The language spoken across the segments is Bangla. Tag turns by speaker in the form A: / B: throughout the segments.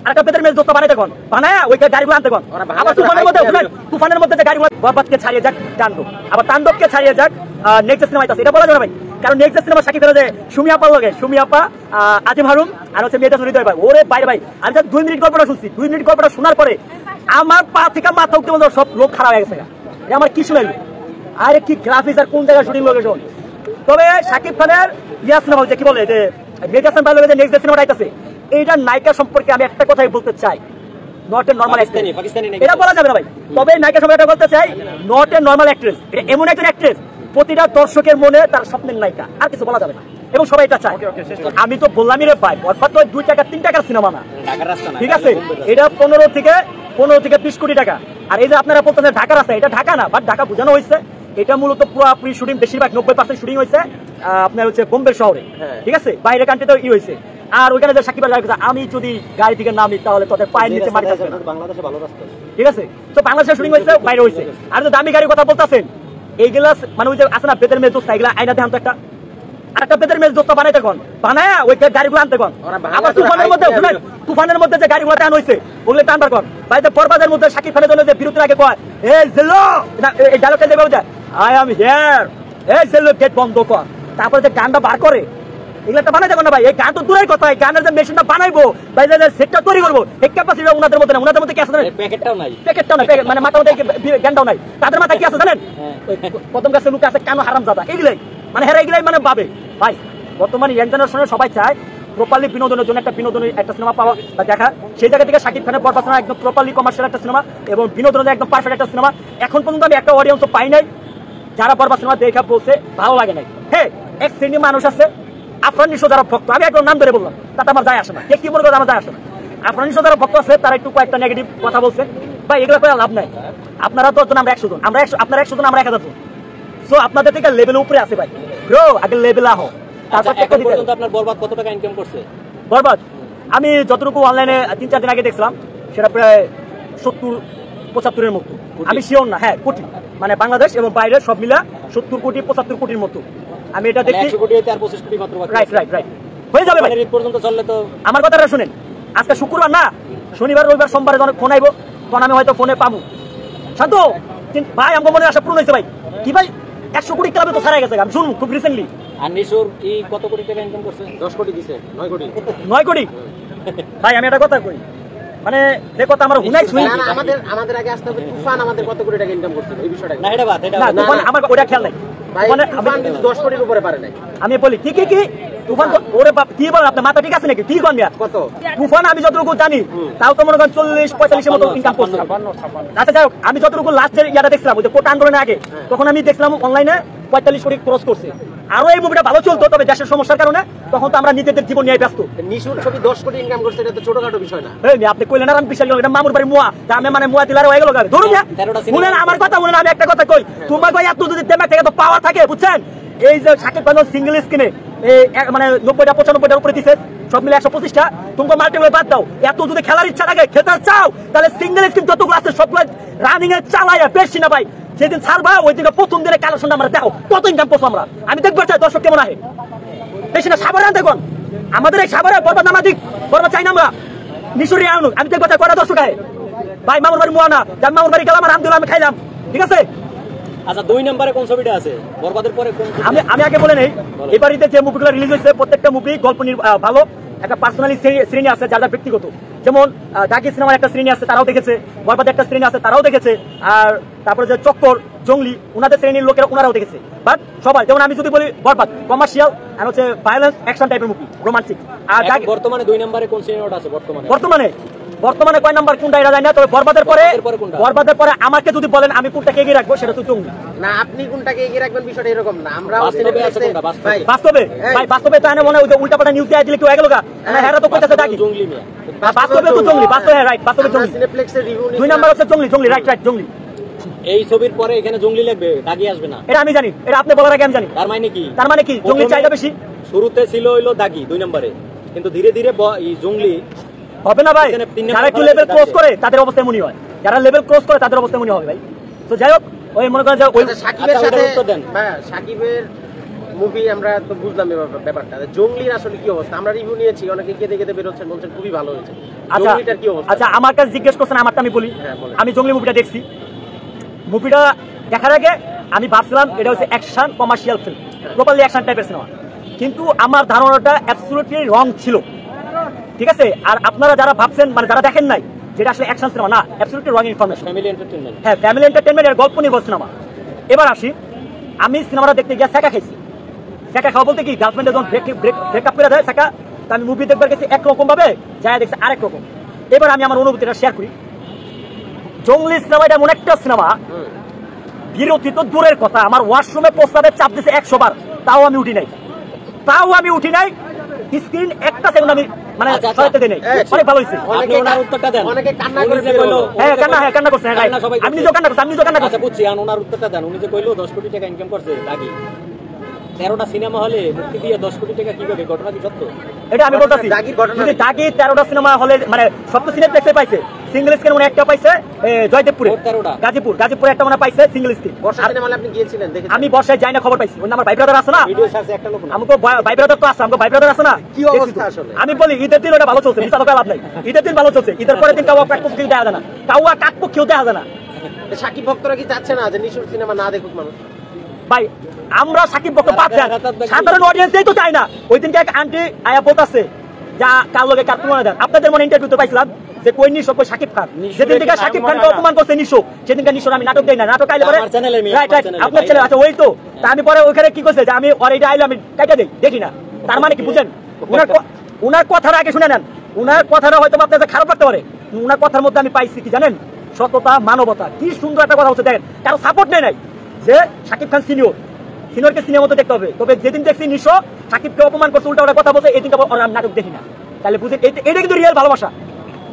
A: আরেকটা বেদের মেজ দোস্ত বানাইতে কোন বানায় ওই গাড়িগুলো আনতে কোন আবার তুফানের মধ্যে যে গাড়িগুলো বরবাদকে ছাড়িয়ে যাক তাণ্ডব, আবার তাণ্ডবকে ছাড়িয়ে যাক নেক্সট সিনেমা আইতাছে, এটা বলা যাবে ভাই। কারণ নেক্সট সিনেমা সাকিব খানের যে সুমি আপা লগে, সুমি আপা, আজিম হারুন আর হচ্ছে মেয়েটা হৃদয় ভাই, ওরে বাইরে ভাই আমি 2 মিনিট গল্পটা শুনছি, 2 মিনিট গল্পটা শোনার পরে আমার পা থেকে মাথা উঠতে বলতে সব লোক খারাপ হয়ে গেছে। আমার কি শুনাইল, আরে কি গ্রাফিক্স আর কোন জায়গায় শুটিং লোকেশন। তবে সাকিব খানের ইয়া সিনেমা কি বলে যে মেজর হাসান ভাই লগে যে নেক্সট সিনেমাটা আইতাছে, এইটার নায়িকা সম্পর্কে আমি একটা কথাই বলতে চাই, নট এ নরমাল অ্যাক্ট্রেস, এটা বলা যাবে না ভাই। তবে নায়িকা সম্পর্কে বলতে চাই নট এ নরমাল অ্যাক্ট্রেস, এটা এমন একজন অ্যাক্ট্রেস প্রতিটা দর্শকের মনে তার স্বপ্নের নায়িকা, আর কিছু বলা যাবে না, এবং সবাই এটা চায়। আমি তো বললামই রে ভাই, বরবাদ তো 2 টাকা 3 টাকার সিনেমা না, ঠিক আছে, এটা 15 থেকে 20 কোটি টাকা। আর এই যে আপনারা বলতেছেন ঢাকার রাস্তা, এটা ঢাকা না, বাট ঢাকা বোঝানো হয়েছে। এটা মূলত পুরোপুরি শুটিং, বেশিরভাগ 90% শুটিং হয়েছে আপনার হচ্ছে বোম্বে শহরে, ঠিক আছে, বাইরে কান্ট্রিতেও হয়েছে। আর ওইখানে যে সাকিব আল আমি যদি গাড়ি থেকে নামি তাহলে তোদের পায়ের নিচে মাটি থাকবে না, বাংলাদেশে ভালো রাস্তা, ঠিক আছে। তো বাংলাদেশে শুটিং হয়েছে, বাইরে হয়েছে। আর যে দামি গাড়ির কথা বলতেছেন, এইগুলা মানে ওই যে আছে না বেদের মেজ দোস্ত, এগুলা আইনা দেখান তো একটা, আরেকটা বেদের মেজ দোস্ত বানাইতে কোন বানায় ওই গাড়িগুলো আনতে কোন আবার তুফানের মধ্যে যে গাড়িগুলো টান হয়েছে ওগুলো টানবার কোন ভাই। যে বরবাদের মধ্যে সাকিব খানের জন্য যে বিরতির আগে কয় এই জেলো, এই ডায়লগটা দেবে ওটা আই এম হিয়ার, এই জেলো গেট বন্ধ কর, তারপরে যে গানটা বার করে এগুলো একটা বানাইতে না ভাই। এই গান তো দূরের কথা, এই গানের যে মেশিনটা বানাইবো ভাই, যে সেটটা তৈরি করবো, এই ক্যাপাসিটি ওনাদের মধ্যে না। ওনাদের মধ্যে কি আছে জানেন? প্যাকেটটাও নাই, মানে মাথার মধ্যে জ্ঞানটাও নাই। তাদের মাথায় কি আছে জানেন? প্রথম কাছে লুক আছে কেন হারামজাদা, এগুলাই মানে হেরা, এগুলাই মানে ভাবে ভাই। বর্তমানে ইয়াং জেনারেশনের সবাই চায় প্রপারলি বিনোদনের জন্য একটা বিনোদনের একটা সিনেমা পাওয়া বা দেখা। সেই জায়গা থেকে সাকিব খানের বরবাদ সিনেমা একদম প্রপারলি কমার্শিয়াল একটা সিনেমা এবং বিনোদনের একদম পারফেক্ট একটা সিনেমা। এখন পর্যন্ত আমি একটা অডিয়েন্সও পাই নাই যারা বরবাদ সিনেমা দেখা বলছে ভালো লাগে নাই। হ্যাঁ, এক শ্রেণীর মানুষ আছে আফরান নিশো যারা ভক্ত, আমি একদম নাম ধরে বললাম, তাতে আমার যায় আসে না, কে কি মনে করে আমার যায় আসে না। আফরান নিশো যারা ভক্ত আছে তারা একটু কয়েকটা নেগেটিভ কথা বলছে ভাই, এগুলো করে লাভ নাই। আপনারা 10 জন, আমরা 100 জন, আপনারা 100 জন, আমরা 1000 জন। সো আপনাদের থেকে লেভেল উপরে আছে ভাই, ব্রো আগে লেভেল আহো। তারপর আপনার বরবাদ কত টাকা ইনকাম করছে? বরবাদ আমি যতটুকু অনলাইনে 3-4 দিন আগে দেখছিলাম সেটা প্রায় 70-75 মতো, আমি শিওর না। হ্যাঁ কোটি, মানে বাংলাদেশ এবং বাইরে সব মিলা 70 কোটি 75 কোটির মতো আমি এটা দেখছি। 100 কোটি হইতে আর 25 কোটি মাত্র বাকি। রাইট হয়ে যাবে ভাই, এর পর্যন্ত চললে তো। আমার কথাটা শুনেন, আজকে শুক্রবার না, শনিবার রবিবার সোমবারে যখন ফোন আইবো তখন আমি হয়তো ফোনে পাবো শান্ত ভাই আমার মনে আশা পূরণ হয়েছে ভাই। কি ভাই 100 কোটি ক্লাবে তো ছাড়া গেছে, আমি শুনুন খুব রিসেন্টলি। আর নিশোর কি কত কোটি টাকা ইনকাম করছে? 10 কোটি দিছে, 9 কোটি 9 কোটি ভাই আমি একটা কথা কই, মানে যে কথা আমরা হুনাই শুনি না, আমাদের আগে আসতে হবে তুফান আমাদের কত কোটি টাকা ইনকাম করছে এই বিষয়টা না, এটা বাদ, এটা না, তুফান আমার ওটা খেয়াল নাই। মানে তুফান কিন্তু 10 কোটির উপরে পারে নাই। আমি বলি কি তুফান ওরে বাপ কি বল, আপনার মাথা ঠিক আছে নাকি? কি কোন মিয়া কত তুফান আমি যতটুকু জানি তাও তো মনে করেন 40-45 এর মতো ইনকাম করছে। আচ্ছা যাই হোক, আমি যতটুকু লাস্টের ইয়াটা দেখছিলাম ওই যে কোটা আন্দোলনের আগে, তখন আমি দেখলাম অনলাইনে 45 কোটি ক্রস করছে। আরো এই মুভিটা ভালো চলতো, তবে দেশের সমস্যার কারণে তখন তো আমরা নিজেদের জীবন নিয়ে ব্যস্ত। নিশুর ছবি 10 কোটি ইনকাম করছে, এটা তো ছোটখাটো বিষয় না। এই আপনি কইলেন আর আমি বিশাল, এটা মামুর বাড়ি মুয়া, আমি মানে মুয়া দিলার হয়ে গেল গাবে ধরুন না। শুনেন আমার কথা, শুনেন আমি একটা কথা কই, তোমার ভাই এত যদি দেমা থেকে তো পাওয়া থাকে বুঝছেন, এই যে সাকিব খান সিঙ্গেল স্ক্রিনে মানে 90-95 উপরে দিছে, সব মিলে 125টা, তুমি মাল্টিপ্লাই বাদ দাও। এত যদি খেলার ইচ্ছা থাকে, খেলতে চাও, তাহলে সিঙ্গেল স্ক্রিন যতগুলো আছে সবগুলো রানিং এ চালায়া বেশি না ভাই, যেদিন ছাড়বা ওই দিনে প্রথম দিনে কালেকশনটা আমরা দেখো কত ইনকাম করছো আমরা, আমি দেখবো চাই দর্শক কেমন আহে বেশি না। সাভারে আনতে কোন আমাদের এই সাভারে বরবাদ নামাজিক বরবাদ চাই না আমরা, মিশরি আনুক, আমি দেখবো চাই কটা দর্শক আহে ভাই। মামুর বাড়ি মুয়া না, যার মামুর বাড়ি গেলাম আলহামদুলিল্লাহ আমি খাইলাম, ঠিক আছে। আচ্ছা 2 নম্বরে কোন ছবিটা আছে বরবাদের পরে? আমি আগে বলে নেই, এবারে যে মুভিগুলো রিলিজ হয়েছে প্রত্যেকটা মুভি গল্প ভালো, একটা পার্সোনালি শ্রেণী আছে যারা ব্যক্তিগত, যেমন ডাকি সিনেমার একটা শ্রেণী আছে তারাও দেখেছে, বরবাদের একটা শ্রেণী আছে তারাও দেখেছে, আর তারপরে যে চক্কর জঙ্গলি ওনাদের শ্রেণীর লোকেরা ওনারাও দেখেছে। বাট সবাই, যেমন আমি যদি বলি বরবাদ কমার্শিয়াল আর হচ্ছে ভায়োলেন্স অ্যাকশন টাইপের মুভি, রোমান্টিক। আর বর্তমানে 2 নম্বরে কোন সিনেমাটা আছে? বর্তমানে কয় নাম্বার কোনটা এটা জানি না, তবে বরবাদের পরে আমাকে যদি বলেন আমি কোনটাকে এগিয়ে রাখবো সেটা তো জঙ্গলি না। আপনি কোনটাকে এগিয়ে রাখবেন বিষয়টা এরকম না, আমরা বাস্তবে তো মনে হয় উল্টা পাল্টা নিউজ দিয়ে দিলে কেউ এগেল গা, হেরা তো কইতাছে ডাকি জঙ্গলি মিয়া, বাস্তবে তো জঙ্গলি, বাস্তবে রাইট, বাস্তবে জঙ্গলি। সিনেপ্লেক্সের রিভিউ 2 নাম্বার হচ্ছে জঙ্গলি, রাইট জঙ্গলি। এই ছবির পরে এখানে জঙ্গলি লাগবে, দাগি আসবে না, এটা আমি জানি, এটা আপনি বলার আগে আমি জানি। তার মানে কি জঙ্গলি চাইদা বেশি? শুরুতে ছিল হইলো দাগি 2 নম্বরে, কিন্তু ধীরে ধীরে এই জঙ্গলি হবে না ভাই। যারা একটু লেভেল ক্রস করে তাদের অবস্থা এমনই হয়, যারা লেভেল ক্রস করে তাদের অবস্থা এমনই হবে ভাই। তো যাই হোক, ওই মনে করেন যে ওই সাকিবের সাথে সাকিবের
B: মুভি আমরা তো বুঝলাম ব্যাপারটা, জঙ্গলির আসলে কি অবস্থা? আমরা রিভিউ নিয়েছি, অনেকে কেঁদে কেঁদে বেরোচ্ছেন, বলছেন খুবই ভালো হয়েছে। জঙ্গলিটার কি অবস্থা?
A: আচ্ছা, আমার কাছে জিজ্ঞেস করছেন, আমারটা আমি বলি। আমি জঙ্গলি মুভিটা দেখছি। মুভিটা দেখার আগে আমি ভাবছিলাম এটা হচ্ছে action commercial film, properly action টাইপের সিনেমা, কিন্তু আমার ধারণাটা অ্যাবসলিউটলি রং ছিল, ঠিক আছে? আর আপনারা যারা ভাবছেন, মানে যারা দেখেন নাই যেটা আসলে অ্যাকশন সিনেমা, না, absolutely wrong information.
B: Family entertainment,
A: হ্যাঁ, ফ্যামিলি এন্টারটেইনমেন্ট এর গল্প নির্ভর সিনেমা। এবার আসি, আমি সিনেমাটা দেখতে গিয়ে ছেঁকা খাইছি। ছেঁকা খাওয়া বলতে কি, গার্লফ্রেন্ডে যখন ব্রেকআপ করে দেয় ছেঁকা, তা আমি মুভি দেখবার গেছি একরকম ভাবে, যায় দেখছি আরেক রকম। এবার আমি আমার অনুভূতিটা শেয়ার করি। জঙ্গলি সিনেমা এটা এমন একটা সিনেমা, বিরতি তো দূরের কথা, আমার ওয়াশরুমে প্রস্তাবের চাপ দিছে 100 বার, তাও আমি উঠি নাই। স্ক্রিন একটা সেকেন্ড আমি মানে সরাতে দেই নাই। অনেক ভালো হইছে।
B: আপনি ওনার উত্তরটা দেন। অনেকে কান্না করে
A: বলল, কান্না করছে। আমি নিজেও কান্না করছি।
C: আচ্ছা, বুঝছি, ওনার উত্তরটা দেন। উনি যে কইলো 10 কোটি টাকা ইনকাম করছে দাগি, 13টা সিনেমা হলে মুক্তি দিয়ে 10 কোটি টাকা কিভাবে, ঘটনা কি সত্য?
A: এটা আমি বলতাছি, যদি দাগি 13টা সিনেমা হলে মানে সপ্ত সিনেপ্লেক্সে পাইছে, সিঙ্গেল স্ক্রিন মনে একটা পাইছে জয়দেবপুরে, গাজীপুরে একটা মনে পাইছে সিঙ্গেল স্ক্রিন।
B: বর্ষা সিনেমা হলে আপনি গিয়েছিলেন, দেখেছেন?
A: আমি বর্ষায় যাই না, খবর পাইছি। ওই আমার ভাই ব্রাদার আছে না,
B: ভিডিও ছাড়ছে একটা লোক না,
A: আমাকে ভাই ব্রাদার তো আছে, আমাকে ভাই ব্রাদার আছে না।
B: কি অবস্থা আসলে?
A: আমি বলি ঈদের দিন ওটা ভালো চলছে, মিছা কথা লাভ নাই। ঈদের দিন ভালো চলছে, ঈদের পরের দিন কাউয়া কাকপক্ষেও দেখা যায় না, কাউয়া কাকপক্ষেও দেখা যায় না।
B: সাকিব ভক্তরা কি চাচ্ছে না যে নিশুর সিনেমা না দেখুক মানুষ?
A: ভাই, আমরা সাকিব ভক্ত বাদ দেন, সাধারণ অডিয়েন্সই তো চাই না। ওই দিনকে এক আন্টি আয়া বলতাছে যা কার লগে কার তুলনা দেন। আপনাদের মনে ইন্টারভিউতে পাইছিলাম যে কই নিশো, কই সাকিব খান। যেদিন থেকে সাকিব খানকে অপমান করছে নিশো, সেদিনকে নিশোর আমি নাটক দেই না। নাটক আইলে পরে রাইট আপনার ছেলে আছে, ওই তো। তা আমি পরে ওইখানে কি করছে যে আমি ওর এইটা আইলে আমি কাইটা দেই, দেখি না। তার মানে কি বুঝেন? উনার কথাটা আগে শুনে নেন। উনার কথাটা হয়তো আপনাদের খারাপ লাগতে পারে, উনার কথার মধ্যে আমি পাইছি কি জানেন? সততা, মানবতা। কি সুন্দর একটা কথা হচ্ছে, দেখেন কারো সাপোর্ট নেই যে সাকিব খান সিনিয়রকে সিনেমা মতো দেখতে হবে। তবে যেদিন দেখছি নিশো সাকিবকে অপমান করছে, উল্টা ওটা কথা বলছে, এই দিনটা নাটক দেখি না। তাহলে বুঝেন, এটা কিন্তু রিয়েল ভালোবাসা।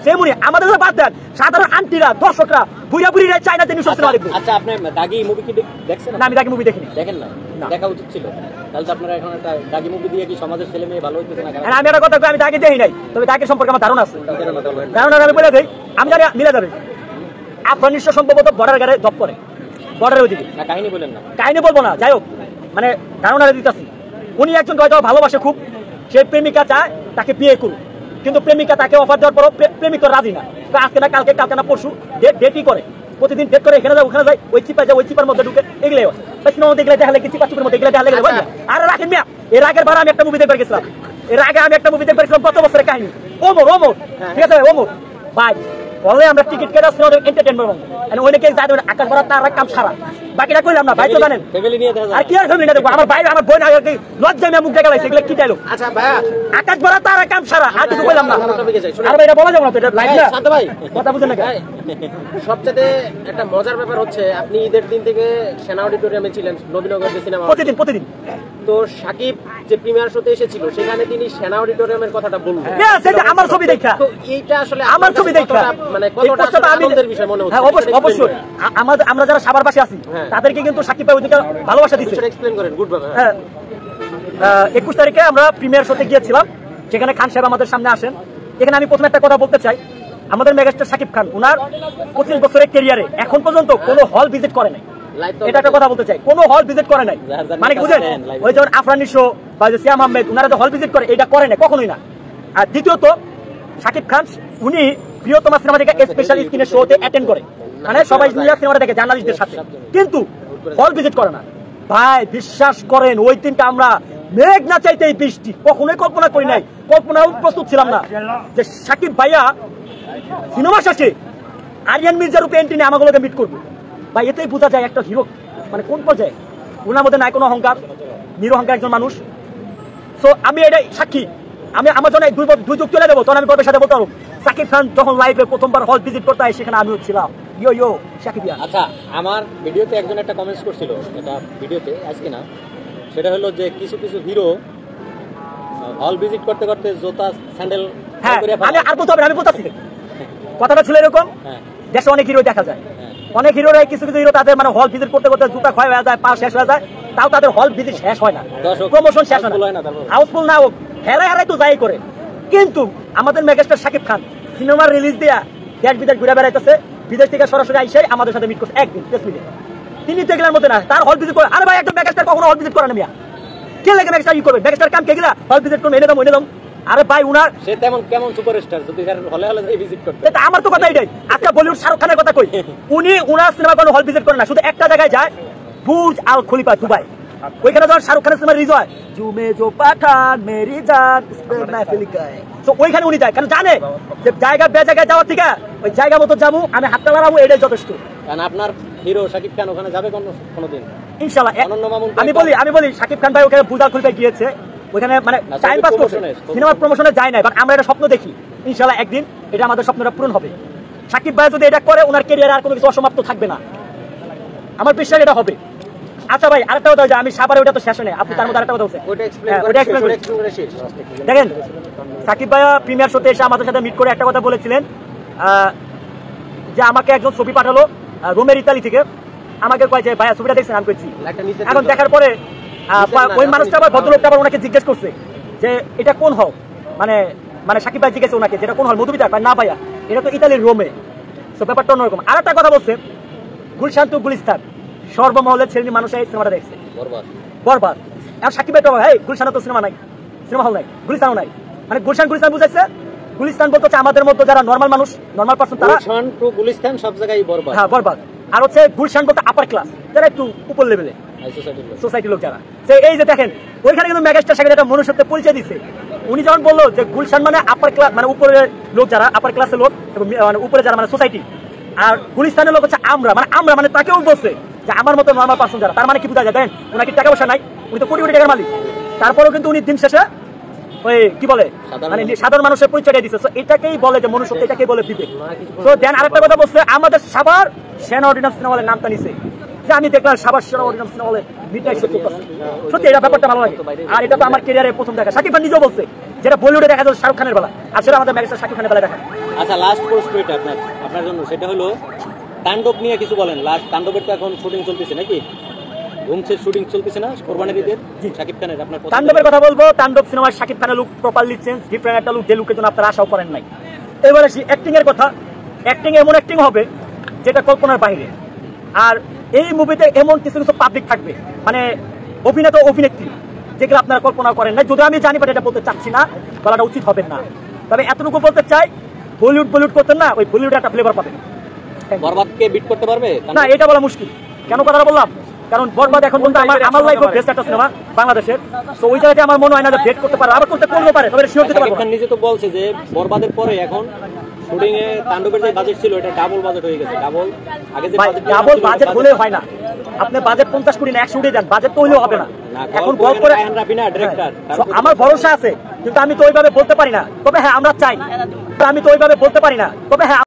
A: সেমনি আমাদের বাদ দেন, সাধারণ আন্টিরা, দর্শকরা, বুড়িরা চায় না যে নিশো সিনেমা দেখবে।
C: আচ্ছা, আপনি দাগি মুভি কি দেখছেন?
A: না, আমি দাগি মুভি দেখিনি।
C: দেখেন না? দেখা উচিত ছিল। তাহলে তো আপনারা এখন একটা দাগি মুভি দিয়ে কি সমাজের ছেলে মেয়ে ভালো হইতেছে না?
A: আমি একটা কথা কই, আমি দাগি দেখি নাই, তবে দাগির সম্পর্কে আমার ধারণা আছে। ধারণা আমি বলে দেই, আমি জানি মিলে যাবে। আপনার নিশ্চয় সম্ভবত বর্ডার গাড়ি জব করে, বর্ডারের ওইদিকে।
C: না, কাহিনী বলেন না।
A: কাহিনী বলবো না, যাই হোক, মানে ধারণা দিতেছি। উনি একজন হয়তো ভালোবাসে খুব, সে প্রেমিকা চায় তাকে বিয়ে করুক, কিন্তু প্রেমিকা তাকে অফার দেওয়ার পরও প্রেমিক রাজি না। আজকে না কালকে, কালকে না পরশু ডেটই করে, প্রতিদিন ডেট করে, এখানে যায় ওখানে যায়, ওই চিপা যায়, ওই চিপার মধ্যে ঢুকে, এগুলোই সিনেমা দেখলে দেখা লাগে চিপা চুপের মধ্যে, এগুলো দেখা লাগে। আর রাখেন মিয়া, এর আগের বার আমি একটা মুভি দেখবার গেছিলাম, গত বছরের কাহিনী, ওমর, ঠিক আছে, ওমর ভাই বলে আমরা টিকিট কেটে এন্টারটেনমেন্ট অনেকে আকাশ ভরা তার কাম সারা, বাকিটা কইলাম না। ভাই তো জানেন আর কি আর ফ্যামিলি না দেখবো, আমার ভাই আমার বোন লজ্জায় মুখ দেখা লাগছে, এগুলো কি চাইলো?
B: আচ্ছা ভাইয়া,
A: আকাশ ভরা তার কাম সারা, আর কিছু কইলাম না। আর ভাই এটা বলা যাবে না তো, এটা লাইভ না।
B: শান্ত ভাই,
A: কথা বুঝেন না?
B: সবচেয়ে একটা মজার ব্যাপার হচ্ছে, আপনি ঈদের দিন থেকে সেনা অডিটোরিয়ামে ছিলেন, নবীনগর যে সিনেমা,
A: প্রতিদিন।
B: তো সাকিব যে প্রিমিয়ার শোতে এসেছিল, সেখানে তিনি সেনা অডিটোরিয়ামের কথাটা বললেন।
A: আমার ছবি দেখা,
B: তো এইটা আসলে
A: আমার ছবি দেখা,
B: মানে কতটা আনন্দের বিষয় মনে হচ্ছে?
A: অবশ্যই। আমরা যারা সাভার পাশে আছি তাদেরকে কিন্তু সাকিব ভাই ওইদিকে ভালোবাসা দিচ্ছে।
B: এক্সপ্লেইন করেন, গুড ভাবে।
A: 21 তারিখে আমরা প্রিমিয়ার শোতে গিয়েছিলাম, সেখানে খান সাহেব আমাদের সামনে আসেন। এখানে আমি প্রথমে একটা কথা বলতে চাই, আমাদের মেগাস্টার সাকিব খান উনার 25 বছরের ক্যারিয়ারে এখন পর্যন্ত কোনো হল ভিজিট করে নাই। এটা একটা কথা বলতে চাই, কোনো হল ভিজিট করে নাই। মানে কি বুঝেন, ওই যেমন আফরান নিশো বা সিয়াম আহমেদ, উনারা যে হল ভিজিট করে, এটা করে নাই, কখনোই না। আর দ্বিতীয়ত, সাকিব খান উনি প্রিয়তমা সিনেমা থেকে স্পেশাল স্ক্রিনের শোতে অ্যাটেন্ড করে, মানে সবাই সিনেমাটা দেখে জার্নালিস্টদের সাথে, কিন্তু হল ভিজিট করে না। ভাই বিশ্বাস করেন, ওই দিনটা আমরা মেঘ না চাইতেই বৃষ্টি, কখনোই কল্পনা করি নাই, কল্পনাও প্রস্তুত ছিলাম না যে সাকিব ভাইয়া সিনেমা শেষে আরিয়ান মির্জার রূপে এন্ট্রি নিয়ে আমাগুলোকে মিট করবো। ভাই এতেই বোঝা যায় একটা হিরো মানে কোন পর্যায়ে, ওনার মধ্যে নাই কোনো অহংকার, নিরহংকার একজন মানুষ। সো আমি এটাই সাক্ষী। আমি আমার জন্য দুই যুগ চলে যাবো, তখন আমি গর্বের সাথে বলতে পারবো সাকিব খান যখন লাইভে প্রথমবার হল ভিজিট করতে হয়, সেখানে আমিও ছিলাম। ইয়ো সাকিব।
C: আচ্ছা, আমার ভিডিওতে একজন একটা কমেন্টস করছিল, এটা ভিডিওতে আজকে না, সেটা হলো যে কিছু হিরো হল ভিজিট করতে করতে জুতা স্যান্ডেল।
A: হ্যাঁ, আমি আর বলতে হবে, আমি বলতেছি কথাটা ছিল এরকম, দেশে অনেক হিরো দেখা যায়, অনেক হিরোরাই কিছু হিরো তাদের মানে হল ভিজিট করতে করতে জুতা ক্ষয় হয়ে যায়, পা শেষ হয়ে যায়, তাও তাদের হল ভিজিট শেষ হয় না, প্রমোশন শেষ হয় না, হাউসফুল না হোক, হেরাই তো যাই করে। কিন্তু আমাদের মেগাস্টার সাকিব খান সিনেমার রিলিজ দেয়া দেশ বিদেশ ঘুরে বেড়াইতেছে, বিদেশ থেকে সরাসরি আইসাই আমাদের সাথে মিট করছে একদিন প্রেস মিটে। তিনি তো এগুলোর মধ্যে না, তার হল ভিজিট করে। আরে ভাই, একজন মেগাস্টার কখনো হল ভিজিট করে না মিয়া, কে লাগে মেগাস্টার ই করবে? মেগাস্টার কাম কে গেলা হল ভিজিট করবে, এনে দাম এনে দাম। আরে ভাই উনার
C: সে তেমন কেমন সুপারস্টার যদি তার হলে হলে যাই ভিজিট করতে।
A: এটা আমার তো কথা এটাই। আজকে বলিউড শাহরুখ খানের কথা কই, উনি উনার সিনেমা কোনো হল ভিজিট করে না, শুধু একটা জায়গায় যায়, বুর্জ আল খলিফা দুবাই। ওইখানে যখন শাহরুখ খানের সিনেমা রিলিজ হয়, জুমে জো পাঠান মেরি জান ইসপে মাহফিল গায়ে, তো ওইখানে উনি যায়, কারণ জানে যে জায়গা বে জায়গায় যাওয়ার থেকে ওই জায়গা মতো যাবো, আমি হাতটা লাগাবো, এটাই যথেষ্ট।
C: কারণ আপনার হিরো শাকিব খান ওখানে যাবে কোনোদিন
A: ইনশাআল্লাহ।
C: অনন্য মামুন
A: আমি বলি শাকিব খান ভাই ওখানে বুর্জ আল খলিফা গিয়েছে, ওইখানে মানে টাইম পাস করছে, সিনেমার প্রমোশনে যায় না, বাট আমরা এটা স্বপ্ন দেখি ইনশাআল্লাহ একদিন এটা আমাদের স্বপ্নটা পূরণ হবে। শাকিব ভাই যদি এটা করে, ওনার ক্যারিয়ারে আর কোনো কিছু অসমাপ্ত থাকবে না, আমার বিশ্বাস এটা হবে। আচ্ছা ভাই, আরেকটা কথা হচ্ছে, আমি সাবারে ওটা তো শেষ নেই, আপনি তার মধ্যে আরেকটা কথা বলছেন,
B: ওটা এক্সপ্লেইন করে শেষ।
A: দেখেন সাকিব ভাই প্রিমিয়ার শোতে এসে আমাদের সাথে মিট করে একটা কথা বলেছিলেন, যে আমাকে একজন ছবি পাঠালো রোমের ইতালি থেকে, আমাকে কয় যে ভাইয়া ছবিটা দেখছেন, আমি করছি। এখন দেখার পরে ওই মানুষটা আবার ভদ্রলোকটা আবার ওনাকে জিজ্ঞেস করছে যে এটা কোন হল, মানে মানে সাকিব ভাই জিজ্ঞেস ওনাকে যেটা কোন হল, মধুবিতা, না ভাইয়া এটা তো ইতালির রোমে। তো ব্যাপারটা অন্যরকম। আর একটা কথা বলছে, গুলশান টু গুলিস্তান সর্বমহলের শ্রেণীর মানুষ এই সিনেমাটা দেখছে, বরবাদ। আর সাকিব ভাই তো ভাই গুলশানে তো সিনেমা নাই, সিনেমা হল নাই, গুলিস্তানও নাই, মানে গুলশান গুলিস্তান বুঝাইছে। গুলিস্তান বলতে হচ্ছে আমাদের মতো যারা নর্মাল মানুষ, নর্মাল পার্সন, তারা
C: গুলশান টু গুলিস্তান সব জায়গায় বরবাদ।
A: হ্যাঁ বরবাদ। আর হচ্ছে গুলশান বলতে আপার ক্লাস, যারা একটু উপর লেভেলে সোসাইটির লোক যারা। এই যে দেখেন ওইখানে কিন্তু মেগাস্টার সাথে একটা মনুষ্যত্বের পরিচয় দিচ্ছে। উনি যখন বললো যে গুলশান মানে আপার ক্লাস, মানে উপরের লোক যারা, আপার ক্লাসের লোক, মানে উপরে যারা মানে সোসাইটি, আর গুলিস্তানের লোক হচ্ছে আমরা, মানে আমরা মানে তাকেও বলছে যে আমার মতো নর্মাল পার্সন যারা। তার মানে কি বোঝা যায়? দেন ওনার কি টাকা পয়সা নাই, উনি তো কোটি কোটি টাকার মালিক, তারপরেও কিন্তু উনি দিন শেষে ওই কি বলে মানে সাধারণ মানুষের পরিচয়টা দিচ্ছে। এটাকেই বলে যে মনুষ্যত্ব, এটাকেই বলে বিবেক। তো দেন আরেকটা কথা বলছে, আমাদের সাভার সেনা অর্ডিন্যান্স সিনেমা হলের নামটা নিছে, যে আমি দেখলাম সাভার সেনা অর্ডিন্যান্স সিনেমা হলে মিডনাইট শো চলতেছে। সত্যি এটা ব্যাপারটা ভালো লাগে। আর এটা তো আমার ক্যারিয়ারে প্রথম দেখা। শাকিব খান নিজেও বলছে যেটা বলিউডে দেখা যায় শাহরুখ খানের বেলা, আর সেটা আমাদের মেগাস্টার শাকিব খানের বেলা দেখা।
C: আচ্ছা, লাস্ট প্রশ্ন এটা আপনার জন্য, সেটা হলো তাণ্ডব নিয়ে কিছু বলেন। লাস্ট তাণ্ডবের তো এখন শুটিং চলতেছে নাকি? হোমসের শুটিং চলতেছে না কোরবানির ঈদের? শাকিব খানের আপনার
A: তাণ্ডবের কথা বলবো। তাণ্ডব সিনেমার শাকিব খানের লুক প্রপারলি চেঞ্জ, ডিফারেন্ট একটা লুক, যে লুকের জন্য আপনারা আশাও করেন নাই। এবারে অ্যাক্টিং এর কথা, অ্যাক্টিং এমন অ্যাক্টিং হবে যেটা কল্পনার বাইরে। আর এই মুভিতে এমন কিছু কিছু পাবলিক থাকবে, মানে অভিনেতা অভিনেত্রী, যেগুলো আপনারা কল্পনা করেন না। যদি আমি জানি বাট এটা বলতে চাচ্ছি না, বলাটা উচিত হবে না, তবে এতটুকু বলতে চাই, বলিউড করতেন না, ওই বলিউডে একটা ফ্লেভার পাবেন।
C: বরবাদকে বিট করতে পারবে
A: না, এটা বলা মুশকিল। কেন কথাটা বললাম? কারণ বরবাদ এখন পর্যন্ত আমার লাইফে বেস্ট একটা সিনেমা বাংলাদেশের। তো ওই জায়গাতে আমার মনে হয় না যে ডেট করতে পারে, আবার করতে পারে, তবে শিওর দিতে পারবো না।
C: নিজে তো বলছে যে বরবাদের পরে এখন শুটিং এ তাণ্ডবের যে বাজেট ছিল এটা ডাবল বাজেট হয়ে গেছে।
A: ডাবল বাজেট হলে হয় না, আপনি বাজেট 50 কোটি না 100 কোটি দেন, বাজেট তো হইলেও হবে না। এখন গল্প করে আমার ভরসা আছে, কিন্তু আমি তো ওইভাবে বলতে পারি না। তবে হ্যাঁ আমরা চাই, আমি তো ওইভাবে বলতে পারি না, তবে হ্যাঁ